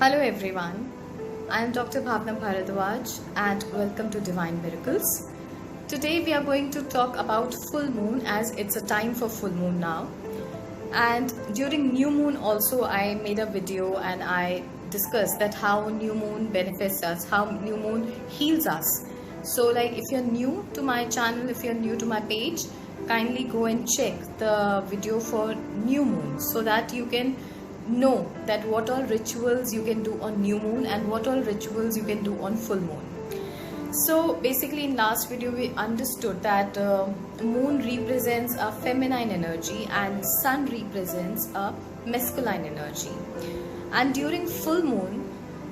Hello everyone, I am Dr. Bhavna Bharadwaj and welcome to Divine Miracles. Today we are going to talk about full moon as it's a time for full moon now. And during new moon also I made a video and I discussed that how new moon benefits us, how new moon heals us. So like if you're new to my channel, if you're new to my page, kindly go and check the video for new moon so that you can know that what all rituals you can do on new moon and what all rituals you can do on full moon. So basically in last video we understood that moon represents a feminine energy and sun represents a masculine energy, and during full moon,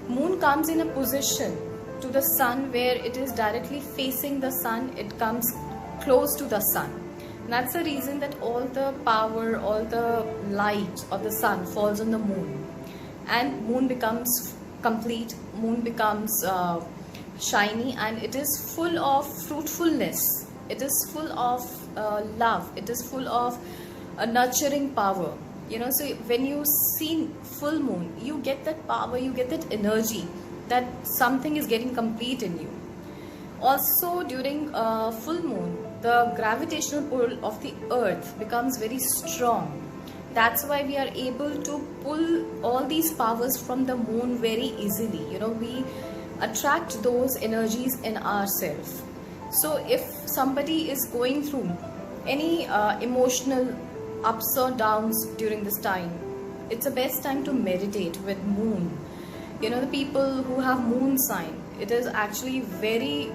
moon comes in a position to the sun where it is directly facing the sun, it comes close to the sun. That's the reason that all the power, all the light of the sun falls on the moon, and moon becomes complete, moon becomes shiny, and it is full of fruitfulness, it is full of love, it is full of nurturing power. So when you see full moon, you get that power, you get that energy that something is getting complete in you. Also during full moon, the gravitational pull of the earth becomes very strong. That's why we are able to pull all these powers from the moon very easily. We attract those energies in ourselves. So if somebody is going through any emotional ups or downs during this time, it's the best time to meditate with moon. The people who have moon sign, it is actually very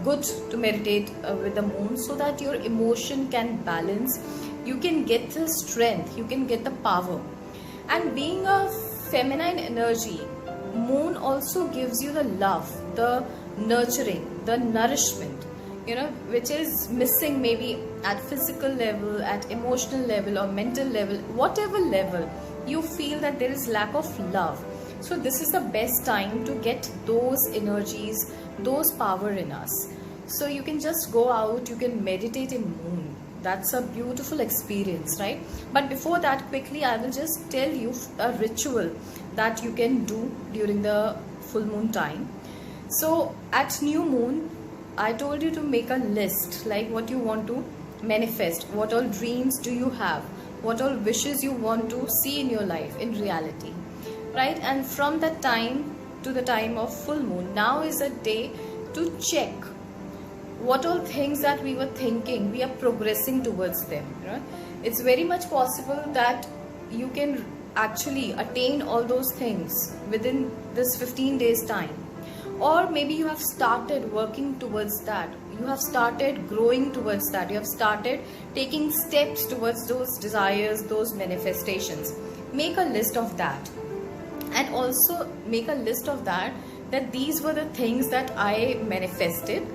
good to meditate with the moon so that your emotion can balance, you can get the strength, you can get the power. And being a feminine energy, moon also gives you the love, the nurturing, the nourishment, which is missing maybe at physical level, at emotional level or mental level, whatever level you feel that there is lack of love. So this is the best time to get those energies, those power in us. So you can just go out, you can meditate in moon. That's a beautiful experience, right? But before that, quickly I will just tell you a ritual that you can do during the full moon time. So at new moon, I told you to make a list, like what you want to manifest, what all dreams do you have, what all wishes you want to see in your life in reality, right? And from that time to the time of full moon, now is a day to check what all things that we were thinking, we are progressing towards them. It's very much possible that you can actually attain all those things within this 15 days time, or maybe you have started working towards that, you have started growing towards that, you have started taking steps towards those desires, those manifestations. Make a list of that, and also make a list of that these were the things that I manifested,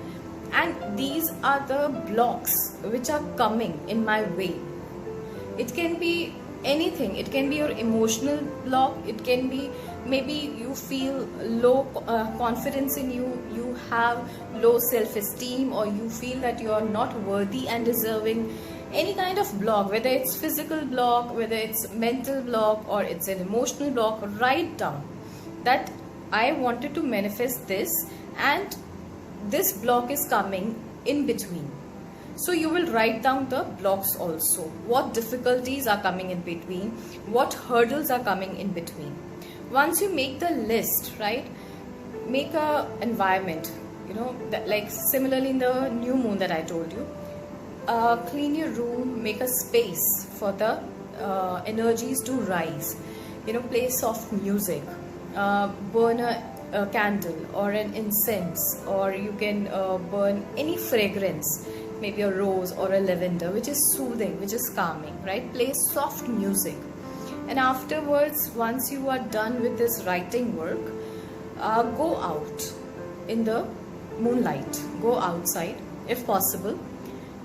and these are the blocks which are coming in my way. It can be anything, it can be your emotional block, it can be maybe you feel low confidence in you, you have low self-esteem, or you feel that you are not worthy and deserving. Any kind of block, whether it's physical block, whether it's mental block, or it's an emotional block, write down that I wanted to manifest this, and this block is coming in between. So you will write down the blocks also, what difficulties are coming in between, what hurdles are coming in between. Once you make the list, right, make a environment, like similarly in the new moon that I told you, clean your room, make a space for the energies to rise. Play soft music, burn a candle or an incense, or you can burn any fragrance, maybe a rose or a lavender, which is soothing, which is calming, right? Play soft music, and afterwards, once you are done with this writing work, go out in the moonlight, go outside if possible.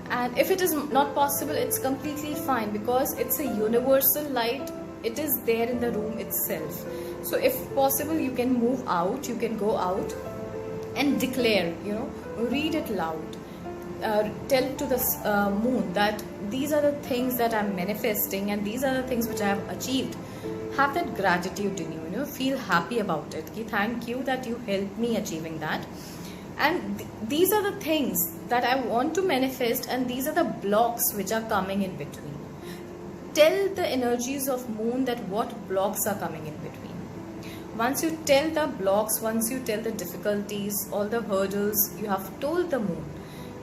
And if it is not possible, it's completely fine, because it's a universal light, it is there in the room itself. So if possible, you can move out, you can go out and declare, read it loud, tell to the moon that these are the things that I'm manifesting and these are the things which I have achieved. Have that gratitude in you, feel happy about it. Thank you that you helped me achieving that. And these are the things that I want to manifest, and these are the blocks which are coming in between. Tell the energies of moon that what blocks are coming in between. Once you tell the blocks, once you tell the difficulties, all the hurdles, you have told the moon.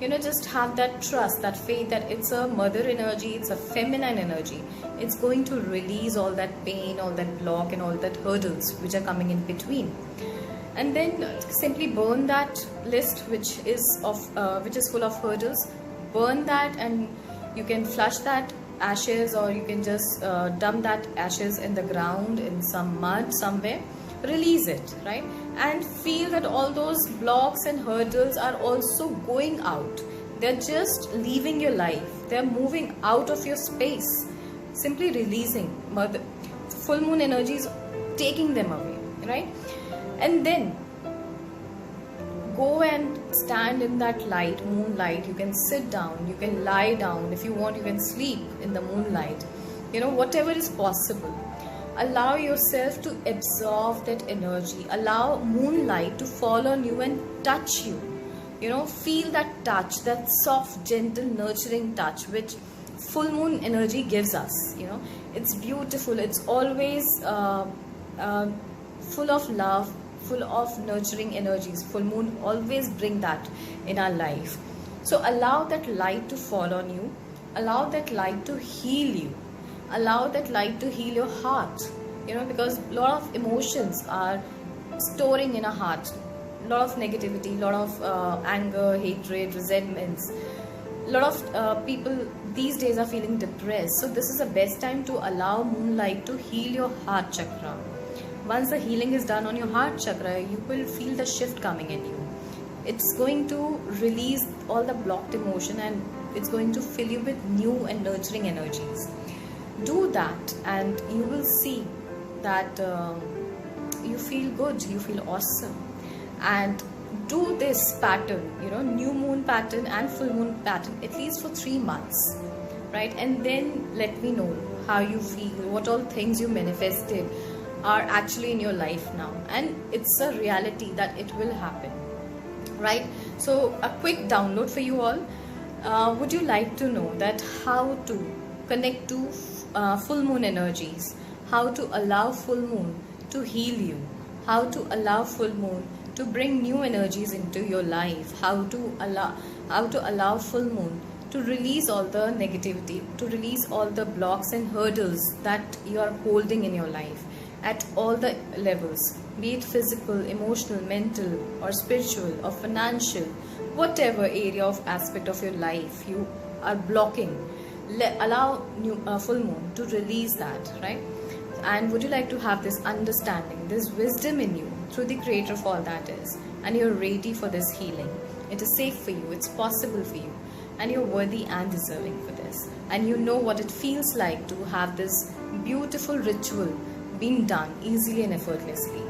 Just have that trust, that faith that it's a mother energy, it's a feminine energy. It's going to release all that pain, all that block, and all that hurdles which are coming in between. And then simply burn that list which is full of hurdles. Burn that, and you can flush that ashes, or you can just dump that ashes in the ground, in some mud somewhere. Release it, right? And feel that all those blocks and hurdles are also going out. They're just leaving your life. They're moving out of your space. Simply releasing. Full moon energy is taking them away, right? And then go and stand in that light, moonlight. You can sit down, you can lie down. If you want, you can sleep in the moonlight. Whatever is possible. Allow yourself to absorb that energy. Allow moonlight to fall on you and touch you. Feel that touch, that soft, gentle, nurturing touch which full moon energy gives us. It's beautiful. It's always full of love, full of nurturing energies. Full moon always bring that in our life. So allow that light to fall on you. Allow that light to heal you. Allow that light to heal your heart, because a lot of emotions are storing in our heart. A lot of negativity, a lot of anger, hatred, resentments. A lot of people these days are feeling depressed. So this is the best time to allow moonlight to heal your heart chakra. Once the healing is done on your heart chakra, you will feel the shift coming in you. It's going to release all the blocked emotion, and it's going to fill you with new and nurturing energies. Do that, and you will see that you feel good, you feel awesome. And do this pattern, new moon pattern and full moon pattern, at least for 3 months, right? And then let me know how you feel, what all things you manifested are actually in your life now. And it's a reality that it will happen, right? So a quick download for you all. Would you like to know that how to connect to full moon energies, how to allow full moon to heal you, how to allow full moon to bring new energies into your life, how to allow full moon to release all the negativity, to release all the blocks and hurdles that you are holding in your life at all the levels, be it physical, emotional, mental, or spiritual, or financial, whatever area of aspect of your life you are blocking. Allow full moon to release that, right? And would you like to have this understanding, this wisdom in you through the creator of all that is, and you're ready for this healing? It is safe for you, it's possible for you, and you're worthy and deserving for this. And you know what it feels like to have this beautiful ritual being done easily and effortlessly.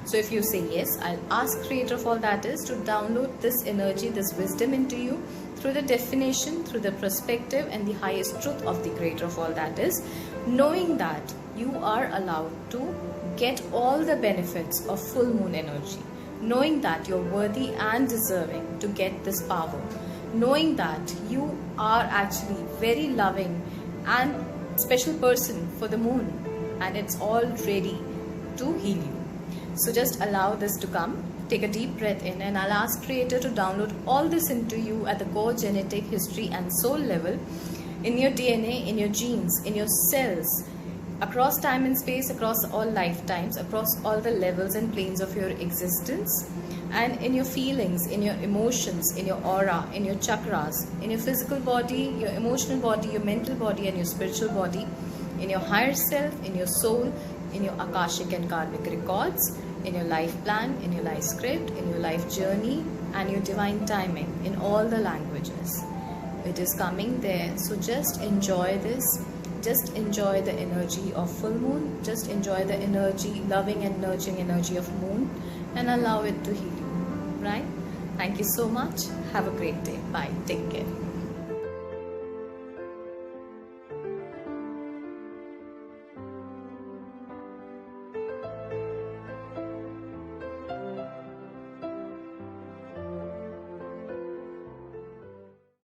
So if you say yes, I'll ask creator of all that is to download this energy, this wisdom into you through the definition, through the perspective and the highest truth of the creator of all that is, knowing that you are allowed to get all the benefits of full moon energy, knowing that you're worthy and deserving to get this power, knowing that you are actually very loving and special person for the moon, and it's all ready to heal you. So just allow this to come. Take a deep breath in, and I'll ask creator to download all this into you at the core genetic, history and soul level, in your DNA, in your genes, in your cells, across time and space, across all lifetimes, across all the levels and planes of your existence, and in your feelings, in your emotions, in your aura, in your chakras, in your physical body, your emotional body, your mental body and your spiritual body, in your higher self, in your soul, in your Akashic and Karmic records, in your life plan, in your life script, in your life journey and your divine timing, in all the languages. It is coming there. So just enjoy this. Just enjoy the energy of full moon. Just enjoy the energy, loving and nurturing energy of moon, and allow it to heal you, right? Thank you so much. Have a great day. Bye. Take care.